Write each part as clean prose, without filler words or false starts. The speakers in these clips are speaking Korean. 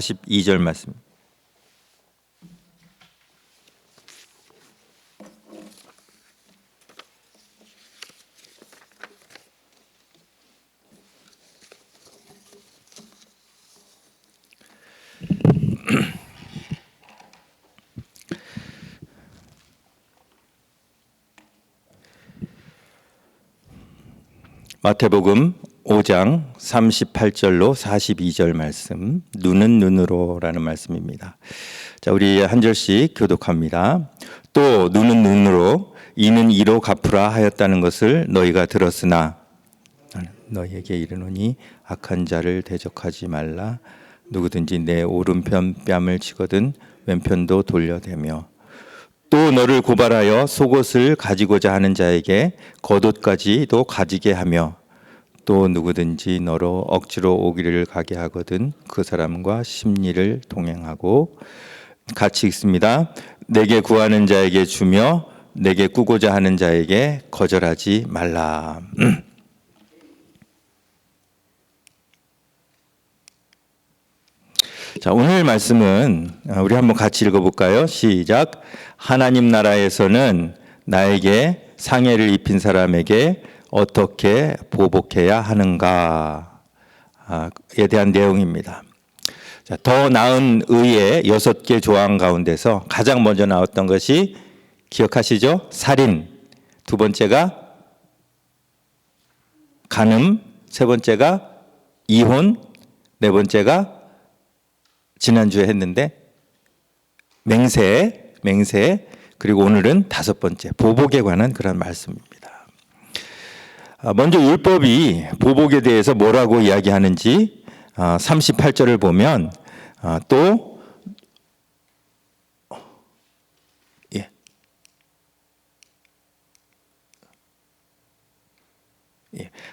42절 말씀. 마태복음 5장 38절로 42절 말씀, 눈은 눈으로라는 말씀입니다. 자, 우리 한 절씩 교독합니다. 또 눈은 눈으로, 이는 이로 갚으라 하였다는 것을 너희가 들었으나 너희에게 이르노니 악한 자를 대적하지 말라. 누구든지 내 오른편 뺨을 치거든 왼편도 돌려대며 또 너를 고발하여 속옷을 가지고자 하는 자에게 겉옷까지도 가지게 하며 또 누구든지 너로 억지로 오기를 가게 하거든 그 사람과 심리를 동행하고. 같이 읽습니다. 내게 구하는 자에게 주며 내게 꾸고자 하는 자에게 거절하지 말라. 자, 오늘 말씀은 우리 한번 같이 읽어볼까요? 시작. 하나님 나라에서는 나에게 상해를 입힌 사람에게 어떻게 보복해야 하는가에 대한 내용입니다. 자, 더 나은 의의 6개 조항 가운데서 가장 먼저 나왔던 것이 기억하시죠? 살인, 두 번째가 간음, 세 번째가 이혼, 네 번째가 지난주에 했는데 맹세, 그리고 오늘은 5번째 보복에 관한 그런 말씀입니다. 먼저 율법이 보복에 대해서 뭐라고 이야기하는지 38절을 보면 또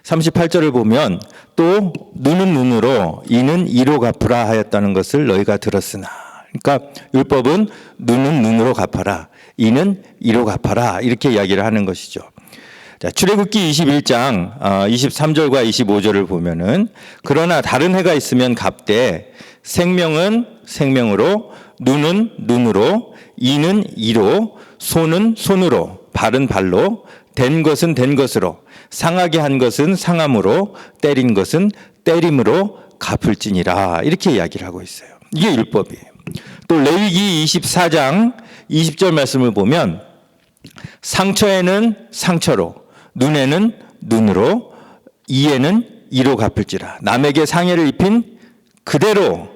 38절을 보면 또 눈은 눈으로 이는 이로 갚으라 하였다는 것을 너희가 들었으나, 그러니까 율법은 눈은 눈으로 갚아라, 이는 이로 갚아라, 이렇게 이야기를 하는 것이죠. 자, 출애굽기 21장 23절과 25절을 보면은 그러나 다른 해가 있으면 갚되 생명은 생명으로, 눈은 눈으로, 이는 이로, 손은 손으로, 발은 발로, 된 것은 된 것으로, 상하게 한 것은 상함으로, 때린 것은 때림으로 갚을지니라, 이렇게 이야기를 하고 있어요. 이게 율법이에요. 또 레위기 24장 20절 말씀을 보면 상처에는 상처로, 눈에는 눈으로, 이에는 이로 갚을지라. 남에게 상해를 입힌 그대로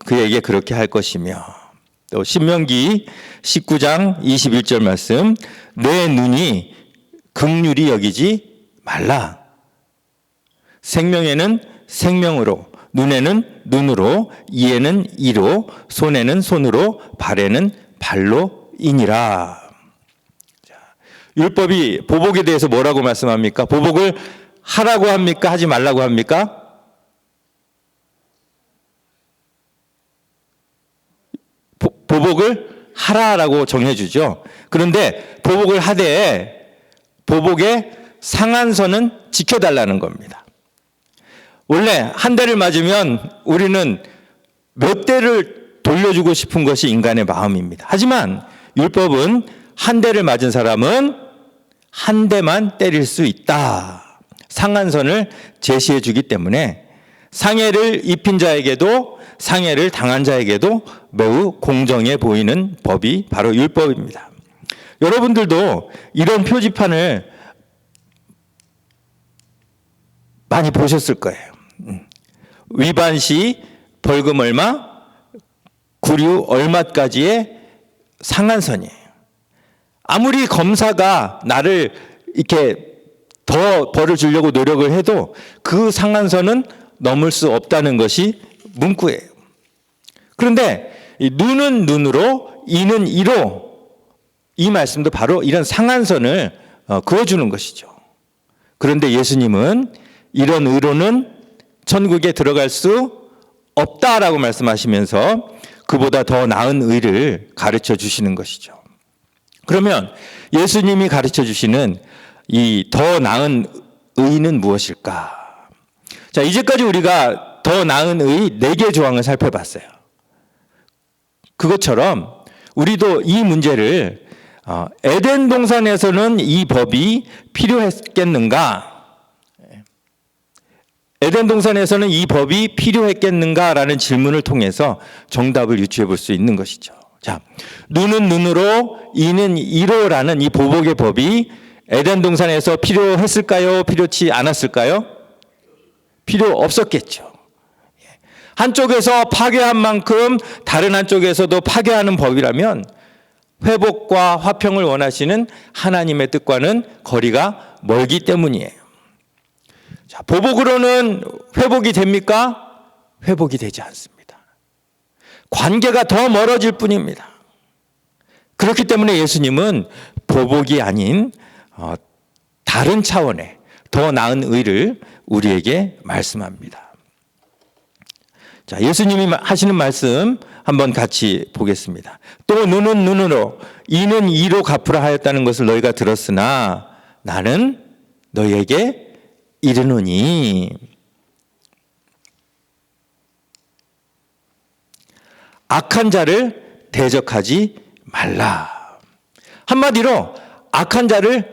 그에게 그렇게 할 것이며. 또 신명기 19장 21절 말씀, 내 눈이 긍휼히 여기지 말라. 생명에는 생명으로, 눈에는 눈으로, 이에는 이로, 손에는 손으로, 발에는 발로이니라. 율법이 보복에 대해서 뭐라고 말씀합니까? 보복을 하라고 합니까? 하지 말라고 합니까? 보복을 하라라고 정해주죠. 그런데 보복을 하되 보복의 상한선은 지켜달라는 겁니다. 원래 한 대를 맞으면 우리는 몇 대를 돌려주고 싶은 것이 인간의 마음입니다. 하지만 율법은 한 대를 맞은 사람은 한 대만 때릴 수 있다, 상한선을 제시해 주기 때문에 상해를 입힌 자에게도 상해를 당한 자에게도 매우 공정해 보이는 법이 바로 율법입니다. 여러분들도 이런 표지판을 많이 보셨을 거예요. 위반 시 벌금 얼마, 구류 얼마까지의 상한선이에요. 아무리 검사가 나를 이렇게 더 벌을 주려고 노력을 해도 그 상한선은 넘을 수 없다는 것이 문구예요. 그런데 눈은 눈으로, 이는 이로, 이 말씀도 바로 이런 상한선을 그어주는 것이죠. 그런데 예수님은 이런 의로는 천국에 들어갈 수 없다라고 말씀하시면서 그보다 더 나은 의를 가르쳐 주시는 것이죠. 그러면 예수님이 가르쳐 주시는 이 더 나은 의는 무엇일까? 자, 이제까지 우리가 더 나은 의 4개 조항을 살펴봤어요. 그것처럼 우리도 이 문제를 에덴 동산에서는 이 법이 필요했겠는가? 에덴 동산에서는 이 법이 필요했겠는가라는 질문을 통해서 정답을 유추해 볼 수 있는 것이죠. 자, 눈은 눈으로, 이는 이로라는 이 보복의 법이 에덴 동산에서 필요했을까요? 필요치 않았을까요? 필요 없었겠죠. 한쪽에서 파괴한 만큼 다른 한쪽에서도 파괴하는 법이라면 회복과 화평을 원하시는 하나님의 뜻과는 거리가 멀기 때문이에요. 자, 보복으로는 회복이 됩니까? 회복이 되지 않습니다. 관계가 더 멀어질 뿐입니다. 그렇기 때문에 예수님은 보복이 아닌 다른 차원의 더 나은 의를 우리에게 말씀합니다. 자, 예수님이 하시는 말씀 한번 같이 보겠습니다. 또 눈은 눈으로, 이는 이로 갚으라 하였다는 것을 너희가 들었으나 나는 너희에게 이르노니. 악한 자를 대적하지 말라. 한마디로 악한 자를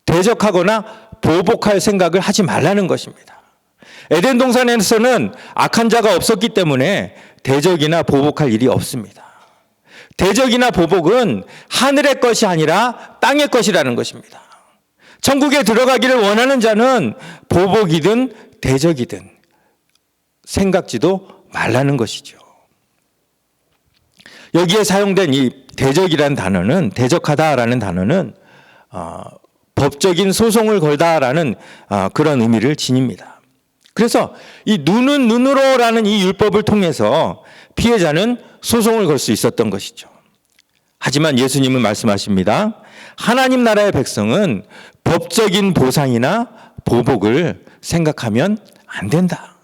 대적하거나 보복할 생각을 하지 말라는 것입니다. 에덴 동산에서는 악한 자가 없었기 때문에 대적이나 보복할 일이 없습니다. 대적이나 보복은 하늘의 것이 아니라 땅의 것이라는 것입니다. 천국에 들어가기를 원하는 자는 보복이든 대적이든 생각지도 말라는 것이죠. 여기에 사용된 이 대적이라는 단어는, 대적하다라는 단어는 법적인 소송을 걸다라는 그런 의미를 지닙니다. 그래서 이 눈은 눈으로라는 이 율법을 통해서 피해자는 소송을 걸 수 있었던 것이죠. 하지만 예수님은 말씀하십니다. 하나님 나라의 백성은 법적인 보상이나 보복을 생각하면 안 된다.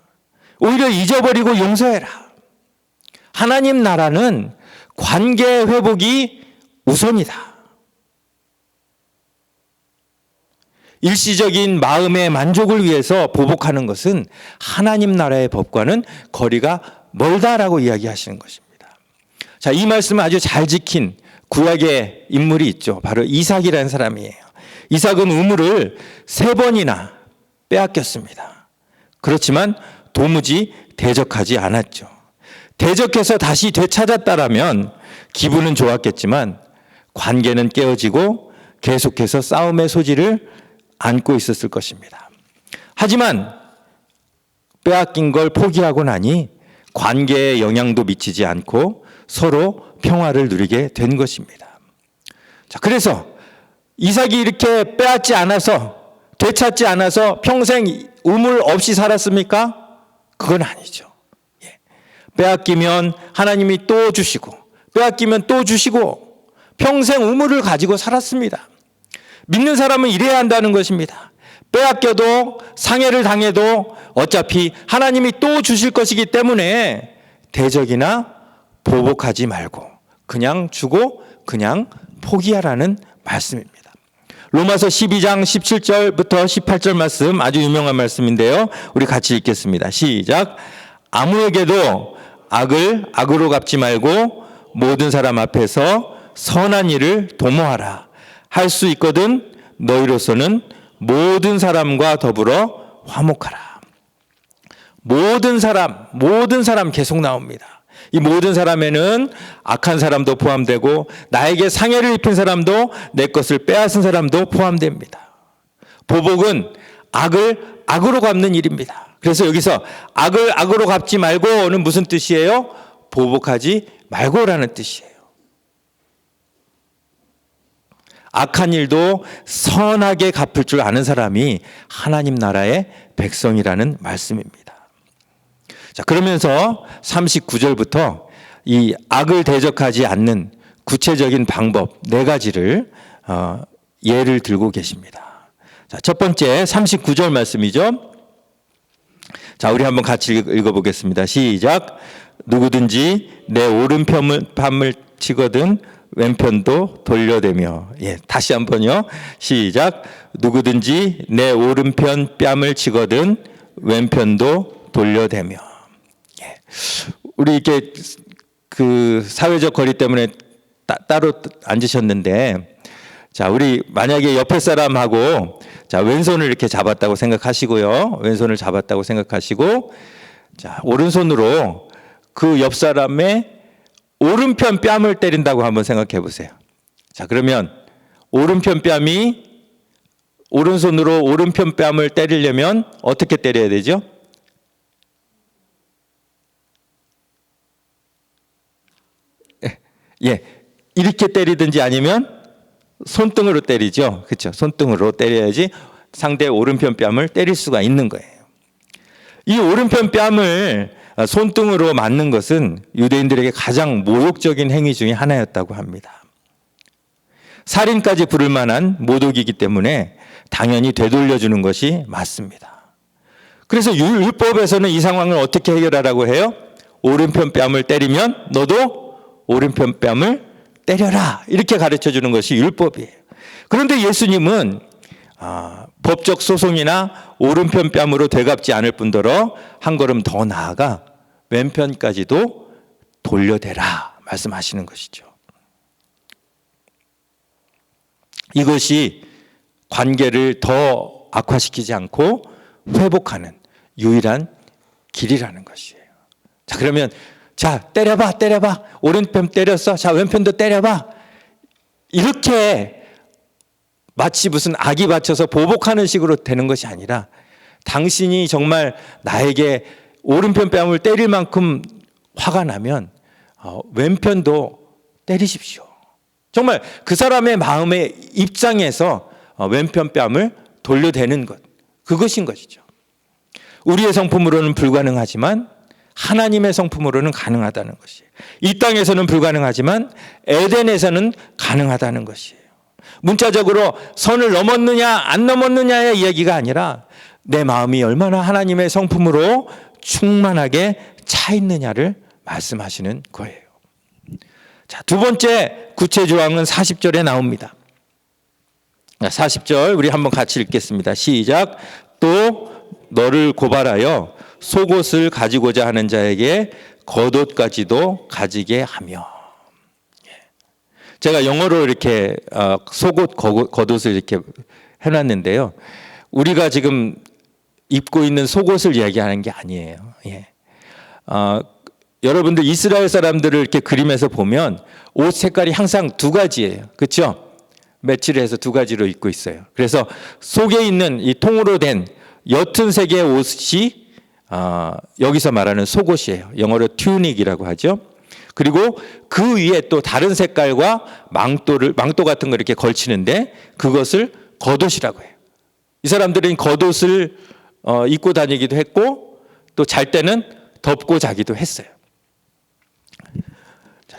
오히려 잊어버리고 용서해라. 하나님 나라는 관계 회복이 우선이다. 일시적인 마음의 만족을 위해서 보복하는 것은 하나님 나라의 법과는 거리가 멀다라고 이야기하시는 것입니다. 자, 이 말씀을 아주 잘 지킨 구약의 인물이 있죠. 바로 이삭이라는 사람이에요. 이삭은 우물을 3번이나 빼앗겼습니다. 그렇지만 도무지 대적하지 않았죠. 대적해서 다시 되찾았다라면 기분은 좋았겠지만 관계는 깨어지고 계속해서 싸움의 소지를 안고 있었을 것입니다. 하지만 빼앗긴 걸 포기하고 나니 관계에 영향도 미치지 않고 서로 평화를 누리게 된 것입니다. 자, 그래서 이삭이 이렇게 빼앗지 않아서, 되찾지 않아서 평생 우물 없이 살았습니까? 그건 아니죠. 빼앗기면 하나님이 또 주시고, 빼앗기면 또 주시고, 평생 우물을 가지고 살았습니다. 믿는 사람은 이래야 한다는 것입니다. 빼앗겨도 상해를 당해도 어차피 하나님이 또 주실 것이기 때문에 대적이나 보복하지 말고 그냥 주고 그냥 포기하라는 말씀입니다. 로마서 12장 17절부터 18절 말씀, 아주 유명한 말씀인데요. 우리 같이 읽겠습니다. 시작. 아무에게도 악을 악으로 갚지 말고 모든 사람 앞에서 선한 일을 도모하라. 할 수 있거든 너희로서는 모든 사람과 더불어 화목하라. 모든 사람 계속 나옵니다. 이 모든 사람에는 악한 사람도 포함되고 나에게 상해를 입힌 사람도, 내 것을 빼앗은 사람도 포함됩니다. 보복은 악을 악으로 갚는 일입니다. 그래서 여기서 악을 악으로 갚지 말고는 무슨 뜻이에요? 보복하지 말고라는 뜻이에요. 악한 일도 선하게 갚을 줄 아는 사람이 하나님 나라의 백성이라는 말씀입니다. 자, 그러면서 39절부터 이 악을 대적하지 않는 구체적인 방법 4가지를 예를 들고 계십니다. 자, 첫 번째 39절 말씀이죠. 자, 우리 한번 같이 읽어보겠습니다. 시작. 누구든지 내 오른편을 치거든 왼편도 돌려대며. 다시 한번요. 시작. 누구든지 내 오른편 뺨을 치거든 왼편도 돌려대며. 우리 이렇게 그 사회적 거리 때문에 따로 앉으셨는데, 자, 우리 만약에 옆에 사람하고 자, 왼손을 이렇게 잡았다고 생각하시고요. 왼손을 잡았다고 생각하시고, 자, 오른손으로 그 옆 사람의 오른편 뺨을 때린다고 한번 생각해 보세요. 자, 그러면 오른편 뺨이 오른손으로 오른편 뺨을 때리려면 어떻게 때려야 되죠? 예, 이렇게 때리든지 아니면 손등으로 때리죠. 그렇죠? 손등으로 때려야지 상대의 오른편 뺨을 때릴 수가 있는 거예요. 이 오른편 뺨을 손등으로 맞는 것은 유대인들에게 가장 모욕적인 행위 중에 하나였다고 합니다. 살인까지 부를 만한 모독이기 때문에 당연히 되돌려주는 것이 맞습니다. 그래서 율법에서는 이 상황을 어떻게 해결하라고 해요? 오른편 뺨을 때리면 너도 오른편 뺨을 때려라, 이렇게 가르쳐 주는 것이 율법이에요. 그런데 예수님은 법적 소송이나 오른편 뺨으로 되갚지 않을 뿐더러 한 걸음 더 나아가 왼편까지도 돌려대라 말씀하시는 것이죠. 이것이 관계를 더 악화시키지 않고 회복하는 유일한 길이라는 것이에요. 자, 그러면 자, 때려봐. 오른편 때렸어. 자, 왼편도 때려봐. 이렇게 마치 무슨 악이 받쳐서 보복하는 식으로 되는 것이 아니라, 당신이 정말 나에게 오른편 뺨을 때릴 만큼 화가 나면 왼편도 때리십시오. 정말 그 사람의 마음의 입장에서 왼편 뺨을 돌려대는 것, 그것인 것이죠. 우리의 성품으로는 불가능하지만 하나님의 성품으로는 가능하다는 것이에요. 이 땅에서는 불가능하지만 에덴에서는 가능하다는 것이에요. 문자적으로 선을 넘었느냐 안 넘었느냐의 이야기가 아니라 내 마음이 얼마나 하나님의 성품으로 충만하게 차 있느냐를 말씀하시는 거예요. 자, 두 번째 구체조항은 40절에 나옵니다. 40절 우리 한번 같이 읽겠습니다. 시작. 또 너를 고발하여 속옷을 가지고자 하는 자에게 겉옷까지도 가지게 하며. 제가 영어로 이렇게 속옷, 겉옷을 이렇게 해놨는데요. 우리가 지금 입고 있는 속옷을 이야기하는 게 아니에요. 예. 여러분들 이스라엘 사람들을 이렇게 그림에서 보면 옷 색깔이 항상 두 가지예요. 그렇죠? 매치를 해서 두 가지로 입고 있어요. 그래서 속에 있는 이 통으로 된 옅은 색의 옷이 여기서 말하는 속옷이에요. 영어로 튜닉이라고 하죠. 그리고 그 위에 또 다른 색깔과 망토 같은 걸 이렇게 걸치는데 그것을 겉옷이라고 해요. 이 사람들은 겉옷을 입고 다니기도 했고 또 잘 때는 덮고 자기도 했어요.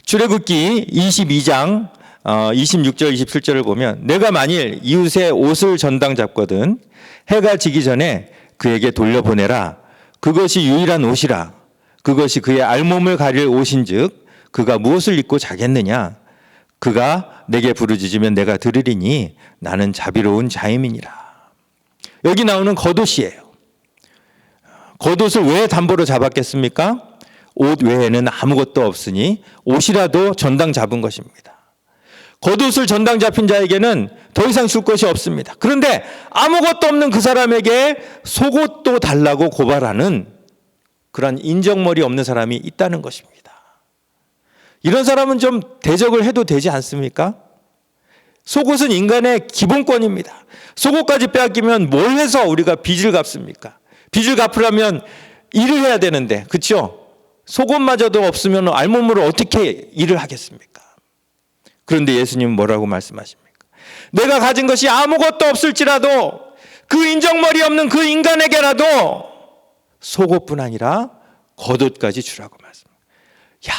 출애굽기 22장 26절 27절을 보면 내가 만일 이웃의 옷을 전당 잡거든 해가 지기 전에 그에게 돌려보내라. 그것이 유일한 옷이라. 그것이 그의 알몸을 가릴 옷인즉 그가 무엇을 입고 자겠느냐. 그가 내게 부르짖으면 내가 들으리니 나는 자비로운 자임이니라. 여기 나오는 겉옷이에요. 겉옷을 왜 담보로 잡았겠습니까? 옷 외에는 아무것도 없으니 옷이라도 전당 잡은 것입니다. 겉옷을 전당 잡힌 자에게는 더 이상 줄 것이 없습니다. 그런데 아무것도 없는 그 사람에게 속옷도 달라고 고발하는 그런 인정머리 없는 사람이 있다는 것입니다. 이런 사람은 좀 대적을 해도 되지 않습니까? 속옷은 인간의 기본권입니다. 속옷까지 빼앗기면 뭘 해서 우리가 빚을 갚습니까? 빚을 갚으려면 일을 해야 되는데, 그렇죠? 속옷마저도 없으면 알몸으로 어떻게 일을 하겠습니까? 그런데 예수님은 뭐라고 말씀하십니까? 내가 가진 것이 아무것도 없을지라도 그 인정머리 없는 그 인간에게라도 속옷뿐 아니라 겉옷까지 주라고 말씀합니다. 야,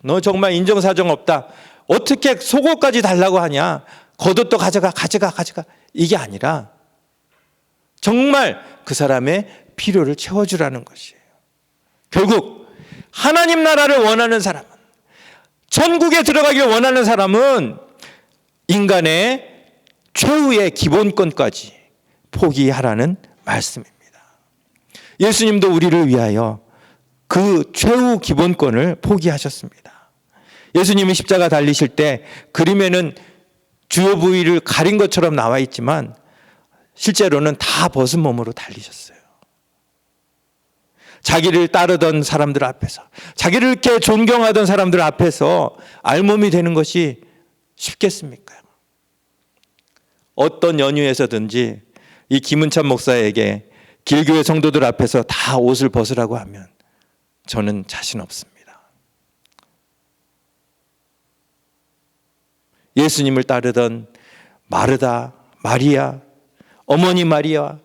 너 정말 인정사정 없다. 어떻게 속옷까지 달라고 하냐? 겉옷도 가져가. 이게 아니라 정말 그 사람의 필요를 채워주라는 것이에요. 결국 하나님 나라를 원하는 사람은, 천국에 들어가길 원하는 사람은 인간의 최후의 기본권까지 포기하라는 말씀입니다. 예수님도 우리를 위하여 그 최후 기본권을 포기하셨습니다. 예수님이 십자가 달리실 때 그림에는 주요 부위를 가린 것처럼 나와 있지만 실제로는 다 벗은 몸으로 달리셨어요. 자기를 따르던 사람들 앞에서, 자기를 이렇게 존경하던 사람들 앞에서 알몸이 되는 것이 쉽겠습니까? 어떤 연유에서든지 이 김은찬 목사에게 길교회 성도들 앞에서 다 옷을 벗으라고 하면 저는 자신 없습니다. 예수님을 따르던 마르다, 마리아, 어머니 마리아,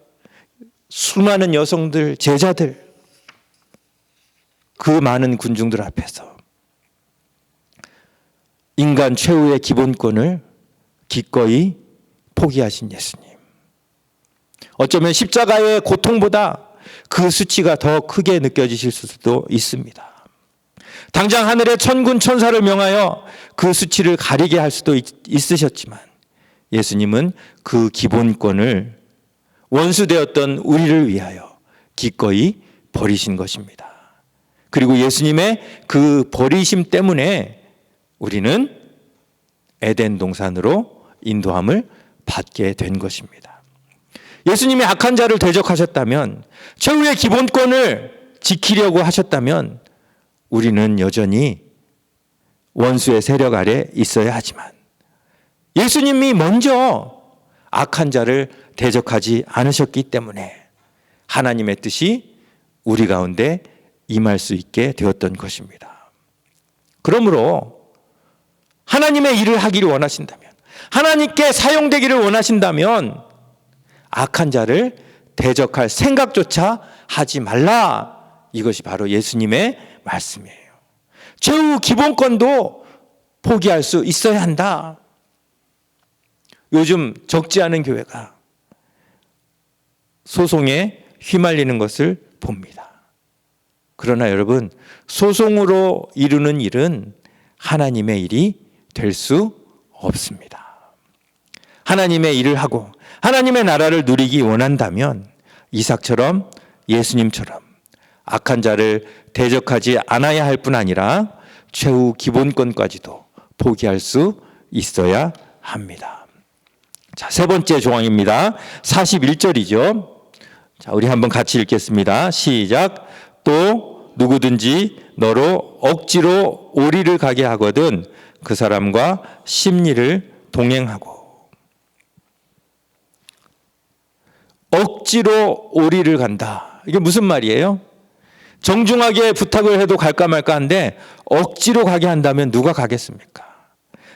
수많은 여성들, 제자들, 그 많은 군중들 앞에서 인간 최후의 기본권을 기꺼이 포기하신 예수님. 어쩌면 십자가의 고통보다 그 수치가 더 크게 느껴지실 수도 있습니다. 당장 하늘의 천군 천사를 명하여 그 수치를 가리게 할 수도 있으셨지만 예수님은 그 기본권을 원수되었던 우리를 위하여 기꺼이 버리신 것입니다. 그리고 예수님의 그 버리심 때문에 우리는 에덴 동산으로 인도함을 받게 된 것입니다. 예수님이 악한 자를 대적하셨다면, 최후의 기본권을 지키려고 하셨다면 우리는 여전히 원수의 세력 아래 있어야 하지만 예수님이 먼저 악한 자를 대적하지 않으셨기 때문에 하나님의 뜻이 우리 가운데 임할 수 있게 되었던 것입니다. 그러므로 하나님의 일을 하기를 원하신다면, 하나님께 사용되기를 원하신다면 악한 자를 대적할 생각조차 하지 말라. 이것이 바로 예수님의 말씀이에요. 최후 기본권도 포기할 수 있어야 한다. 요즘 적지 않은 교회가 소송에 휘말리는 것을 봅니다. 그러나 여러분, 소송으로 이루는 일은 하나님의 일이 될 수 없습니다. 하나님의 일을 하고 하나님의 나라를 누리기 원한다면 이삭처럼, 예수님처럼 악한 자를 대적하지 않아야 할 뿐 아니라 최후 기본권까지도 포기할 수 있어야 합니다. 자, 세 번째 조항입니다. 41절이죠. 자, 우리 한번 같이 읽겠습니다. 시작. 또 누구든지 너로 억지로 오리를 가게 하거든 그 사람과 심리를 동행하고. 억지로 오리를 간다. 이게 무슨 말이에요? 정중하게 부탁을 해도 갈까 말까 한데 억지로 가게 한다면 누가 가겠습니까?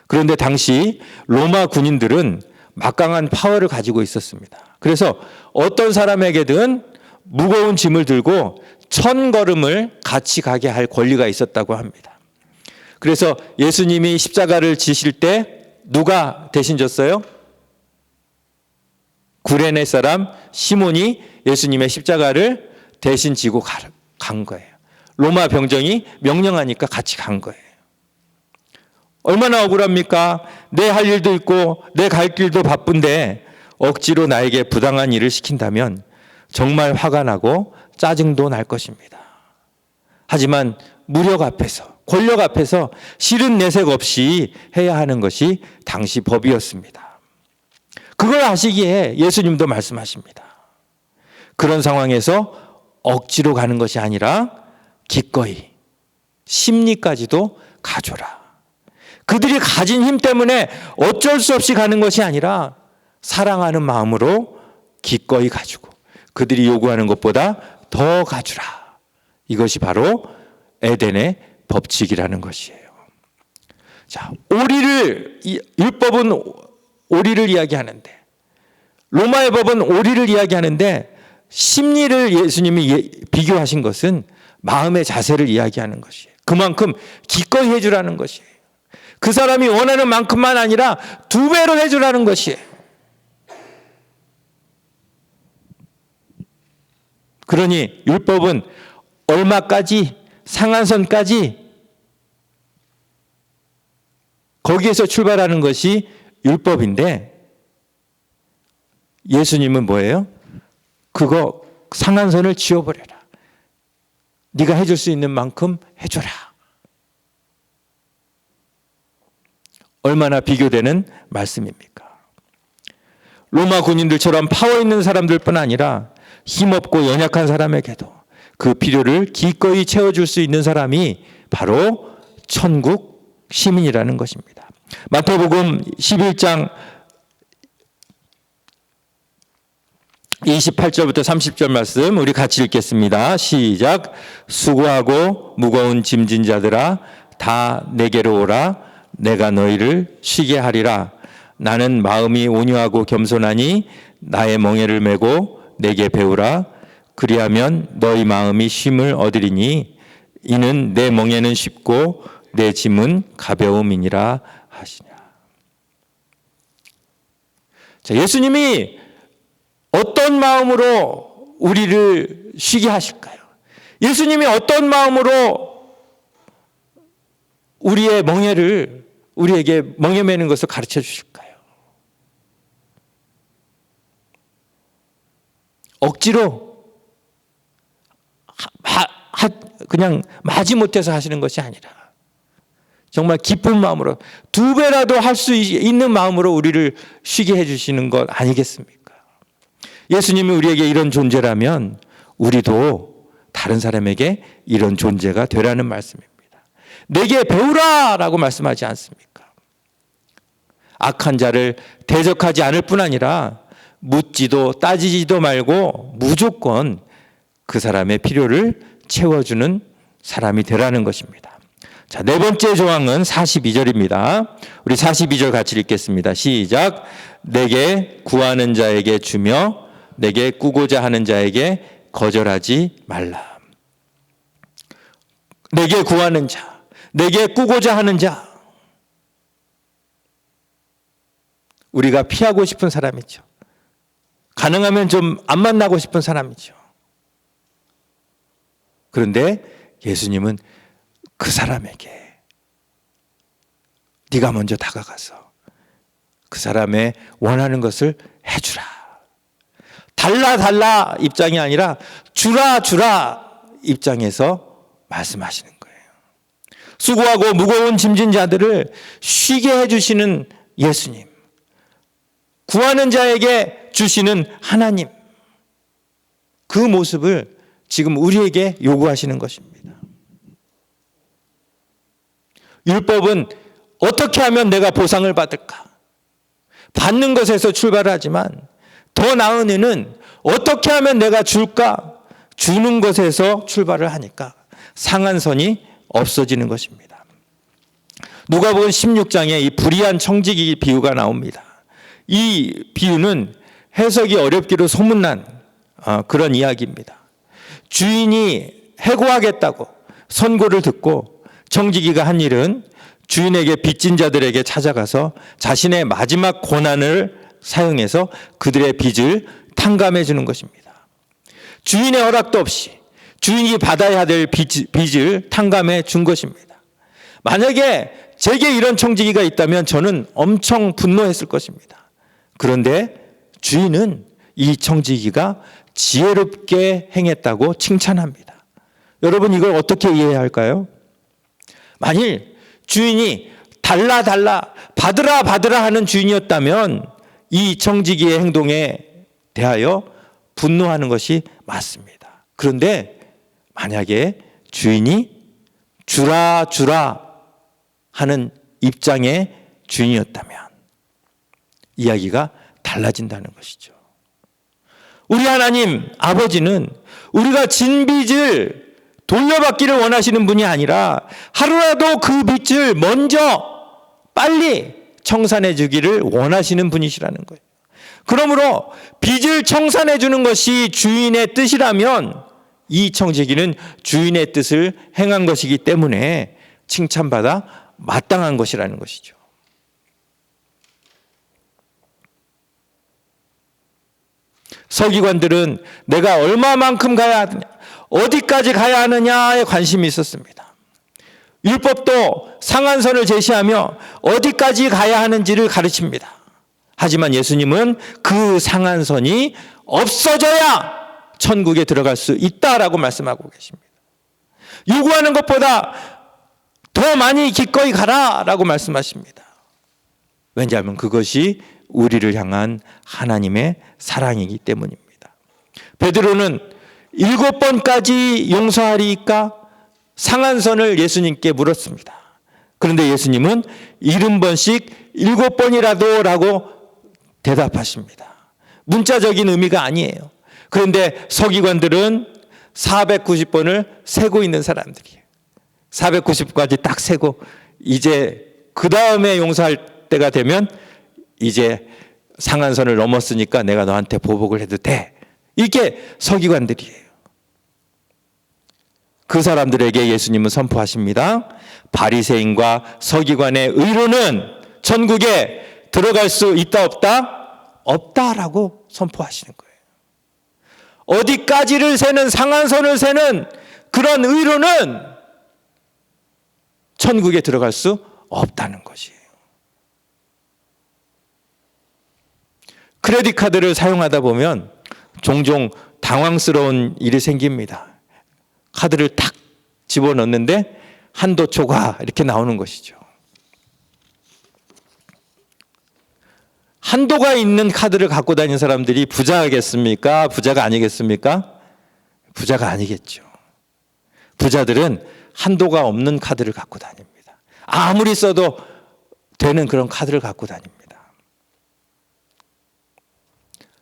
그런데 당시 로마 군인들은 막강한 파워를 가지고 있었습니다. 그래서 어떤 사람에게든 무거운 짐을 들고 1000걸음을 같이 가게 할 권리가 있었다고 합니다. 그래서 예수님이 십자가를 지실 때 누가 대신 졌어요? 구레네 사람 시몬이 예수님의 십자가를 대신 지고 간 거예요. 로마 병정이 명령하니까 같이 간 거예요. 얼마나 억울합니까? 내 할 일도 있고 내 갈 길도 바쁜데 억지로 나에게 부당한 일을 시킨다면 정말 화가 나고 짜증도 날 것입니다. 하지만 무력 앞에서, 권력 앞에서 싫은 내색 없이 해야 하는 것이 당시 법이었습니다. 그걸 아시기에 예수님도 말씀하십니다. 그런 상황에서 억지로 가는 것이 아니라 기꺼이 심리까지도 가져라. 그들이 가진 힘 때문에 어쩔 수 없이 가는 것이 아니라 사랑하는 마음으로 기꺼이 가지고 그들이 요구하는 것보다 더 가주라. 이것이 바로 에덴의 법칙이라는 것이에요. 자, 율법은 오리를 이야기하는데, 로마의 법은 오리를 이야기하는데, 심리를 예수님이 비교하신 것은 마음의 자세를 이야기하는 것이에요. 그만큼 기꺼이 해주라는 것이에요. 그 사람이 원하는 만큼만 아니라 2배로 해주라는 것이에요. 그러니 율법은 얼마까지, 상한선까지, 거기에서 출발하는 것이 율법인데 예수님은 뭐예요? 그거 상한선을 지워버려라. 네가 해줄 수 있는 만큼 해줘라. 얼마나 비교되는 말씀입니까? 로마 군인들처럼 파워 있는 사람들뿐 아니라 힘없고 연약한 사람에게도 그 필요를 기꺼이 채워줄 수 있는 사람이 바로 천국 시민이라는 것입니다. 마태복음 11장 28절부터 30절 말씀 우리 같이 읽겠습니다. 시작. 수고하고 무거운 짐진 자들아 다 내게로 오라. 내가 너희를 쉬게 하리라. 나는 마음이 온유하고 겸손하니 나의 멍에를 메고 내게 배우라. 그리하면 너희 마음이 쉼을 얻으리니 이는 내 멍에는 쉽고 내 짐은 가벼움이니라 하시냐. 자, 예수님이 어떤 마음으로 우리를 쉬게 하실까요? 예수님이 어떤 마음으로 우리의 멍에를 우리에게 멍에 매는 것을 가르쳐 주실까요? 억지로 그냥 마지못해서 하시는 것이 아니라 정말 기쁜 마음으로 2배라도 할 수 있는 마음으로 우리를 쉬게 해주시는 것 아니겠습니까? 예수님이 우리에게 이런 존재라면 우리도 다른 사람에게 이런 존재가 되라는 말씀입니다. 내게 배우라 라고 말씀하지 않습니까? 악한 자를 대적하지 않을 뿐 아니라 묻지도 따지지도 말고 무조건 그 사람의 필요를 채워주는 사람이 되라는 것입니다. 자, 네 번째 조항은 42절입니다. 우리 42절 같이 읽겠습니다. 시작. 내게 구하는 자에게 주며 내게 꾸고자 하는 자에게 거절하지 말라. 내게 구하는 자, 내게 꾸고자 하는 자. 우리가 피하고 싶은 사람이죠. 가능하면 좀 안 만나고 싶은 사람이죠. 그런데 예수님은 그 사람에게 네가 먼저 다가가서 그 사람의 원하는 것을 해주라. 달라 입장이 아니라 주라 입장에서 말씀하시는 거예요. 수고하고 무거운 짐진 자들을 쉬게 해주시는 예수님, 구하는 자에게 주시는 하나님, 그 모습을 지금 우리에게 요구하시는 것입니다. 율법은 어떻게 하면 내가 보상을 받을까? 받는 것에서 출발하지만 더 나은 의는 어떻게 하면 내가 줄까? 주는 것에서 출발을 하니까 상한선이 없어지는 것입니다. 누가복음 16장에 이 불의한 청지기 비유가 나옵니다. 이 비유는 해석이 어렵기로 소문난 그런 이야기입니다. 주인이 해고하겠다고 선고를 듣고 청지기가 한 일은 주인에게 빚진 자들에게 찾아가서 자신의 마지막 권한을 사용해서 그들의 빚을 탕감해 주는 것입니다. 주인의 허락도 없이 주인이 받아야 될 빚을 탕감해 준 것입니다. 만약에 제게 이런 청지기가 있다면 저는 엄청 분노했을 것입니다. 그런데 주인은 이 청지기가 지혜롭게 행했다고 칭찬합니다. 여러분 이걸 어떻게 이해해야 할까요? 만일 주인이 달라 받으라 하는 주인이었다면 이 청지기의 행동에 대하여 분노하는 것이 맞습니다. 그런데 만약에 주인이 주라 하는 입장의 주인이었다면 이야기가 달라진다는 것이죠. 우리 하나님 아버지는 우리가 진 빚을 돌려받기를 원하시는 분이 아니라 하루라도 그 빚을 먼저 빨리 청산해 주기를 원하시는 분이시라는 거예요. 그러므로 빚을 청산해 주는 것이 주인의 뜻이라면 이 청지기는 주인의 뜻을 행한 것이기 때문에 칭찬받아 마땅한 것이라는 것이죠. 서기관들은 내가 얼마만큼 가야 하느냐, 어디까지 가야 하느냐에 관심이 있었습니다. 율법도 상한선을 제시하며 어디까지 가야 하는지를 가르칩니다. 하지만 예수님은 그 상한선이 없어져야 천국에 들어갈 수 있다라고 말씀하고 계십니다. 요구하는 것보다 더 많이 기꺼이 가라라고 말씀하십니다. 왜냐하면 그것이 우리를 향한 하나님의 사랑이기 때문입니다. 베드로는 7번까지 용서하리이까? 상한 선을 예수님께 물었습니다. 그런데 예수님은 70번씩 7번이라도 라고 대답하십니다. 문자적인 의미가 아니에요. 그런데 서기관들은 490번을 세고 있는 사람들이에요. 490까지 딱 세고 이제 그 다음에 용서할 때가 되면 이제 상한선을 넘었으니까 내가 너한테 보복을 해도 돼. 이게 서기관들이에요. 그 사람들에게 예수님은 선포하십니다. 바리새인과 서기관의 의로는 천국에 들어갈 수 있다 없다? 없다라고 선포하시는 거예요. 어디까지를 세는 상한선을 세는 그런 의로는 천국에 들어갈 수 없다는 것이에요. 크레딧 카드를 사용하다 보면 종종 당황스러운 일이 생깁니다. 카드를 탁 집어넣는데 한도 초과 이렇게 나오는 것이죠. 한도가 있는 카드를 갖고 다니는 사람들이 부자겠습니까? 부자가 아니겠습니까? 부자가 아니겠죠. 부자들은 한도가 없는 카드를 갖고 다닙니다. 아무리 써도 되는 그런 카드를 갖고 다닙니다.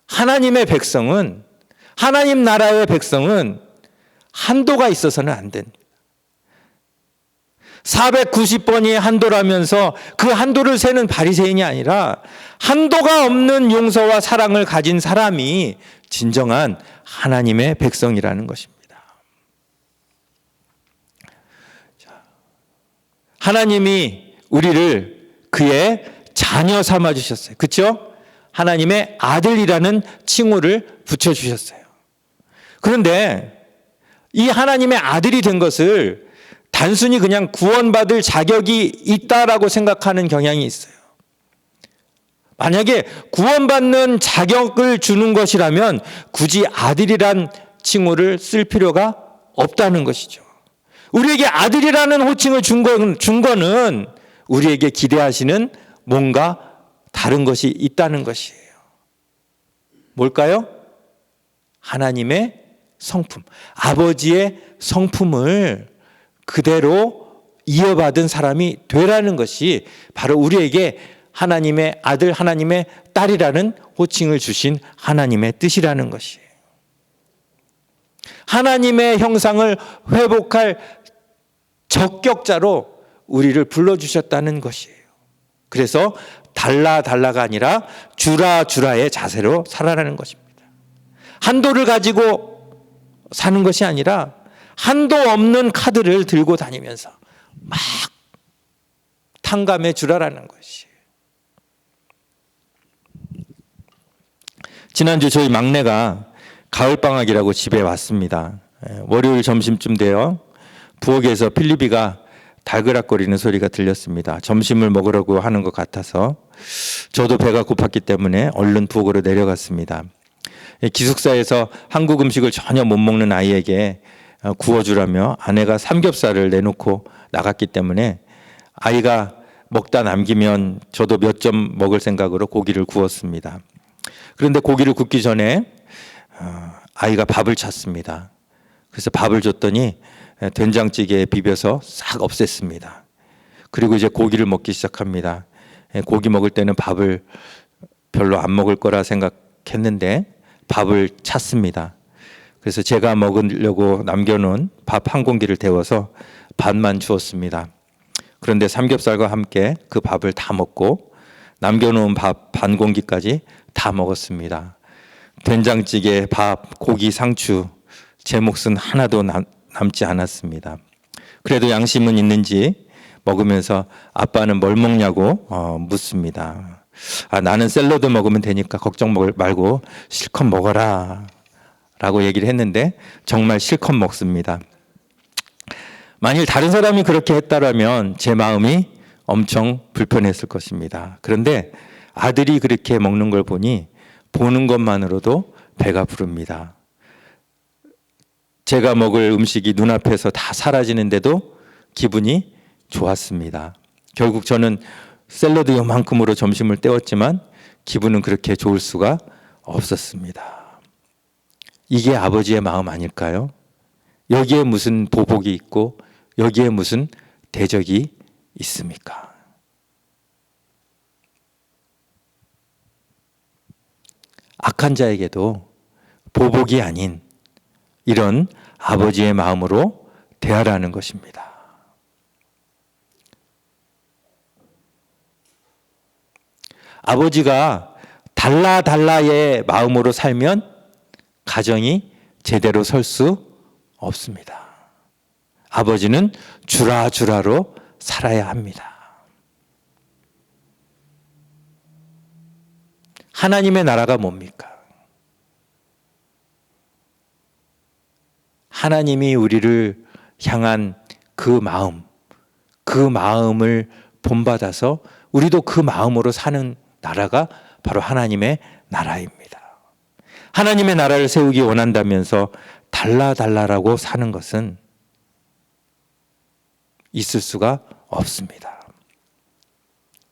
하나님의 백성은, 하나님 나라의 백성은 한도가 있어서는 안 됩니다. 490번이 한도라면서 그 한도를 세는 바리새인이 아니라 한도가 없는 용서와 사랑을 가진 사람이 진정한 하나님의 백성이라는 것입니다. 하나님이 우리를 그의 자녀 삼아 주셨어요. 그렇죠? 하나님의 아들이라는 칭호를 붙여주셨어요. 그런데 이 하나님의 아들이 된 것을 단순히 그냥 구원받을 자격이 있다라고 생각하는 경향이 있어요. 만약에 구원받는 자격을 주는 것이라면 굳이 아들이란 칭호를 쓸 필요가 없다는 것이죠. 우리에게 아들이라는 호칭을 준 거는 우리에게 기대하시는 뭔가 다른 것이 있다는 것이에요. 뭘까요? 하나님의 성품, 아버지의 성품을 그대로 이어받은 사람이 되라는 것이 바로 우리에게 하나님의 아들, 하나님의 딸이라는 호칭을 주신 하나님의 뜻이라는 것이에요. 하나님의 형상을 회복할 적격자로 우리를 불러주셨다는 것이에요. 그래서 달라가 아니라 주라의 자세로 살아가는 것입니다. 한도를 가지고 사는 것이 아니라 한도 없는 카드를 들고 다니면서 막 탕감해 주라라는 것이에요. 지난주 저희 막내가 가을방학이라고 집에 왔습니다. 월요일 점심쯤 되어 부엌에서 필리비가 달그락거리는 소리가 들렸습니다. 점심을 먹으려고 하는 것 같아서 저도 배가 고팠기 때문에 얼른 부엌으로 내려갔습니다. 기숙사에서 한국 음식을 전혀 못 먹는 아이에게 구워주라며 아내가 삼겹살을 내놓고 나갔기 때문에 아이가 먹다 남기면 저도 몇 점 먹을 생각으로 고기를 구웠습니다. 그런데 고기를 굽기 전에 아이가 밥을 찾습니다. 그래서 밥을 줬더니 된장찌개에 비벼서 싹 없앴습니다. 그리고 이제 고기를 먹기 시작합니다. 고기 먹을 때는 밥을 별로 안 먹을 거라 생각했는데 밥을 찾습니다. 그래서 제가 먹으려고 남겨놓은 밥 한 공기를 데워서 반만 주었습니다. 그런데 삼겹살과 함께 그 밥을 다 먹고 남겨놓은 밥 반 공기까지 다 먹었습니다. 된장찌개, 밥, 고기, 상추 제 몫은 하나도 남지 않았습니다. 그래도 양심은 있는지 먹으면서 아빠는 뭘 먹냐고 묻습니다. 나는 샐러드 먹으면 되니까 걱정 말고 실컷 먹어라 라고 얘기를 했는데 정말 실컷 먹습니다. 만일 다른 사람이 그렇게 했다라면 제 마음이 엄청 불편했을 것입니다. 그런데 아들이 그렇게 먹는 걸 보니 보는 것만으로도 배가 부릅니다. 제가 먹을 음식이 눈앞에서 다 사라지는데도 기분이 좋았습니다. 결국 저는 샐러드 요만큼으로 점심을 때웠지만 기분은 그렇게 좋을 수가 없었습니다. 이게 아버지의 마음 아닐까요? 여기에 무슨 보복이 있고 여기에 무슨 대적이 있습니까? 악한 자에게도 보복이 아닌 이런 아버지의 마음으로 대하라는 것입니다. 아버지가 달라의 마음으로 살면 가정이 제대로 설 수 없습니다. 아버지는 주라로 살아야 합니다. 하나님의 나라가 뭡니까? 하나님이 우리를 향한 그 마음을 본받아서 우리도 그 마음으로 사는 나라가 바로 하나님의 나라입니다. 하나님의 나라를 세우기 원한다면서 달라라고 사는 것은 있을 수가 없습니다.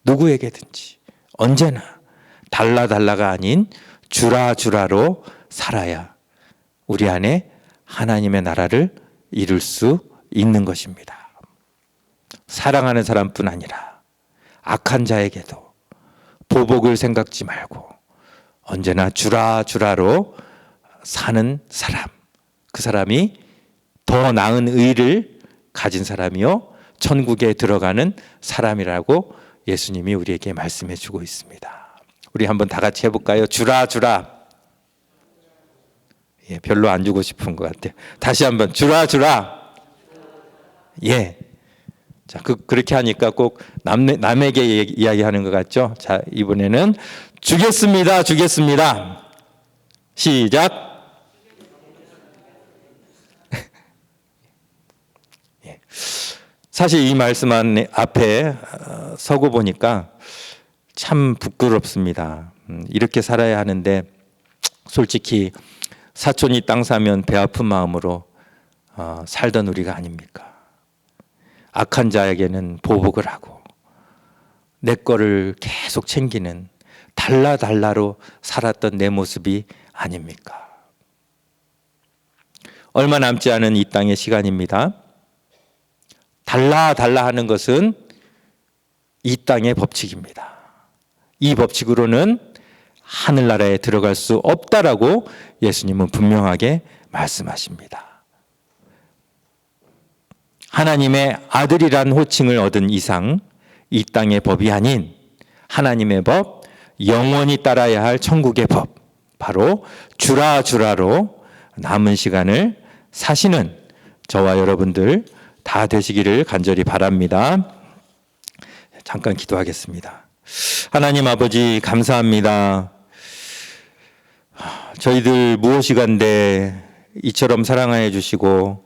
누구에게든지 언제나 달라가 아닌 주라로 살아야 우리 안에 하나님의 나라를 이룰 수 있는 것입니다. 사랑하는 사람뿐 아니라 악한 자에게도 보복을 생각지 말고 언제나 주라로 사는 사람, 그 사람이 더 나은 의를 가진 사람이요 천국에 들어가는 사람이라고 예수님이 우리에게 말씀해 주고 있습니다. 우리 한번 다 같이 해볼까요? 주라. 예, 별로 안 주고 싶은 것 같아요. 다시 한번 주라. 예. 자, 그렇게 하니까 꼭 남에게 이야기하는 것 같죠? 자, 이번에는 주겠습니다. 시작. 예. 사실 이 말씀 앞에 서고 보니까 참 부끄럽습니다. 이렇게 살아야 하는데 솔직히 사촌이 땅 사면 배 아픈 마음으로 살던 우리가 아닙니까? 악한 자에게는 보복을 하고 내 거를 계속 챙기는 달라로 살았던 내 모습이 아닙니까? 얼마 남지 않은 이 땅의 시간입니다. 달라 하는 것은 이 땅의 법칙입니다. 이 법칙으로는 하늘나라에 들어갈 수 없다라고 예수님은 분명하게 말씀하십니다. 하나님의 아들이란 호칭을 얻은 이상 이 땅의 법이 아닌 하나님의 법, 영원히 따라야 할 천국의 법, 바로 주라로 남은 시간을 사시는 저와 여러분들 다 되시기를 간절히 바랍니다. 잠깐 기도하겠습니다. 하나님 아버지 감사합니다. 저희들 무엇이간데 이처럼 사랑하여 주시고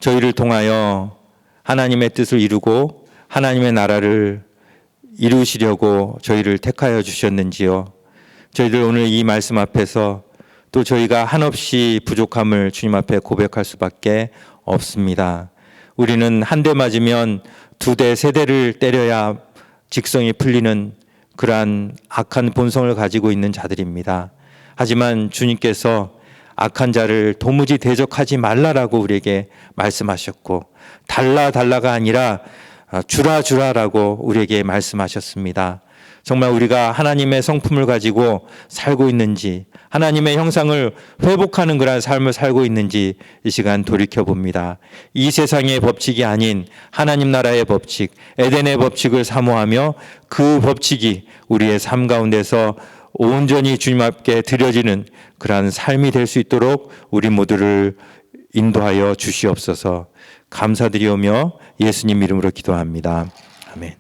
저희를 통하여 하나님의 뜻을 이루고 하나님의 나라를 이루시려고 저희를 택하여 주셨는지요. 저희들 오늘 이 말씀 앞에서 또 저희가 한없이 부족함을 주님 앞에 고백할 수밖에 없습니다. 우리는 한 대 맞으면 두 대, 세 대를 때려야 직성이 풀리는 그러한 악한 본성을 가지고 있는 자들입니다. 하지만 주님께서 악한 자를 도무지 대적하지 말라라고 우리에게 말씀하셨고 달라가 아니라 주라라고 우리에게 말씀하셨습니다. 정말 우리가 하나님의 성품을 가지고 살고 있는지 하나님의 형상을 회복하는 그런 삶을 살고 있는지 이 시간 돌이켜봅니다. 이 세상의 법칙이 아닌 하나님 나라의 법칙, 에덴의 법칙을 사모하며 그 법칙이 우리의 삶 가운데서 온전히 주님 앞에 드려지는 그러한 삶이 될 수 있도록 우리 모두를 인도하여 주시옵소서. 감사드리오며 예수님 이름으로 기도합니다. 아멘.